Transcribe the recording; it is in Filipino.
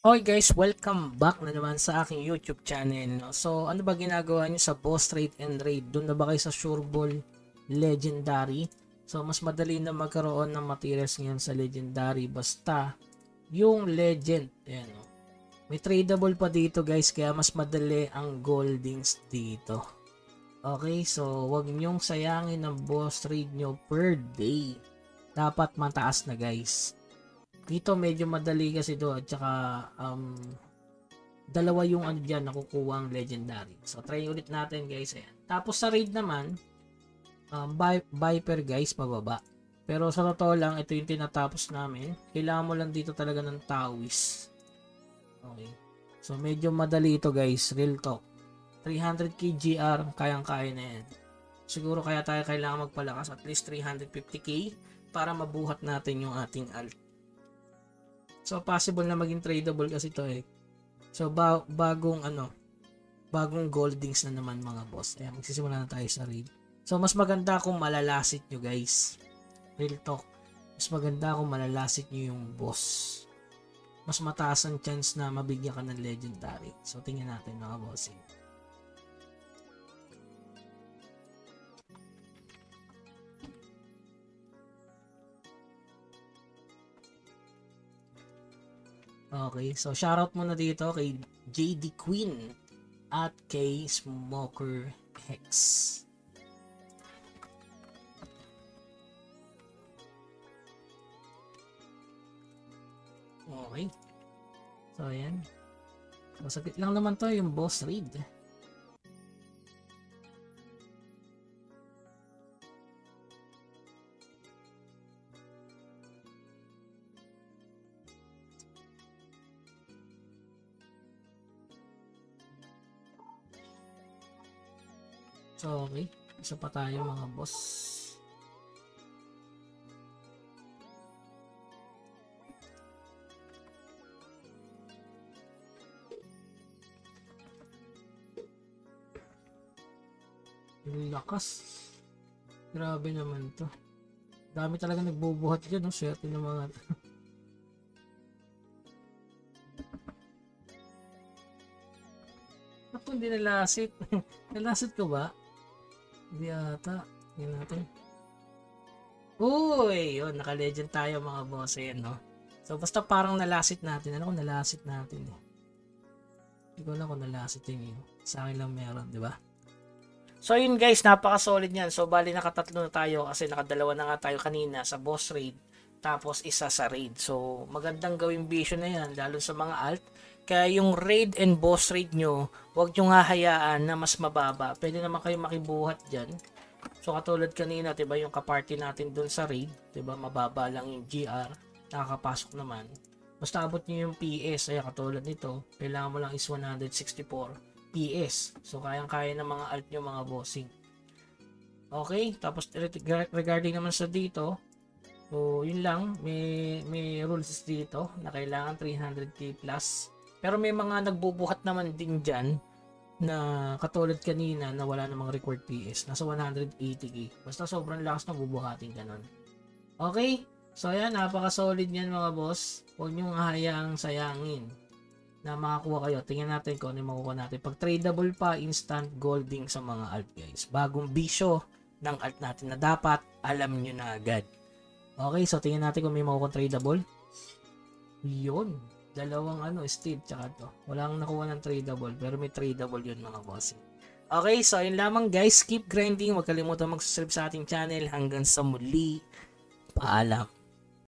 Okay guys, welcome back na naman sa aking YouTube channel. No? So, ano ba ginagawa nyo sa boss trade and raid? Doon na ba kayo sa Sureball Legendary? So, mas madali na magkaroon ng materials ngayon sa Legendary. Basta, yung Legend. Ayan, no? May tradable pa dito guys, kaya mas madali ang goldings dito. Okay, so wag nyong sayangin ang boss trade nyo per day. Dapat mataas na guys. Dito medyo madali kasi do at saka dalawa yung ano dyan nakukuha ang legendary. So try ulit natin guys. Ayan. Tapos sa raid naman Viper guys pababa. Pero sa totoo lang ito yung tinatapos namin. Kailangan mo lang dito talaga ng Tawis. Okay. So medyo madali ito guys. Real talk. 300k GR kayang-kaya na yan. Siguro kaya tayo kailangan magpalakas at least 350k para mabuhat natin yung ating alt. So possible na maging tradable kasi ito eh. So bagong goldings na naman mga boss. Ayan, magsisimula na tayo sa raid. So mas maganda kung malalasit nyo guys. Real talk. Mas maganda kung malalasit nyo yung boss. Mas mataas ang chance na mabigyan ka ng legendary. So tingnan natin mga bossing. Okay, so shoutout muna dito kay JD Queen at kay Smoker Hex. Okay. So ayan. Masakit lang naman to yung boss raid. So, okay. Isa pa tayo mga boss. Yung lakas. Grabe naman to. Dami talaga nagbubuhat dyan, no? Swerte ng mga... Ako hindi nalasit. Nalasit ko ba? Hindi ata. Tingnan natin. Uy! Yun, naka-legend tayo mga boss. Ayan, no? So, basta parang nalasit natin. Ano kung nalasit natin, eh? Hindi ko na kung nalasit yun. Sa akin lang meron, di ba? So, yun guys, napaka-solid yan. So, bali nakatatlo na tayo kasi nakadalawa na nga tayo kanina sa boss raid. Tapos, isa sa raid. So, magandang gawing vision na yan, lalo sa mga alt. Kaya yung raid and boss raid nyo, huwag nyo hahayaan na mas mababa. Pwede naman kayo makibuhat dyan. So katulad kanina, 'di ba, yung kaparty natin doon sa raid, 'di ba, mababa lang yung GR, nakakapasok naman. Basta abot niyo yung PS, ay katulad nito, kailangan mo lang is 164 PS. So kayang-kaya ng mga alt nyo mga bossing. Okay, tapos regarding naman sa dito, so yun lang, may rules dito na kailangan 300k plus. Pero may mga nagbubuhat naman din dyan na katulad kanina na wala namang record PS. Nasa 180k. Basta sobrang lakas na bubuhatin ka nun. Okay? So ayan, napaka-solid yan mga boss. Huwag nyo hayaang sayangin na makakuha kayo. Tingnan natin kung ano yung makukuha natin. Pag tradable pa, instant golding sa mga alt guys. Bagong bisyo ng alt natin na dapat alam nyo na agad. Okay, so tingnan natin kung may makukuha tradable. Yun. Dalawang Steve tsaka to. Walang nakuha ng tradable pero may tradable yun mga bossing. Okay, so yun lamang guys. Keep grinding. Huwag kalimutan mag-subscribe sa ating channel. Hanggang sa muli. Paalam.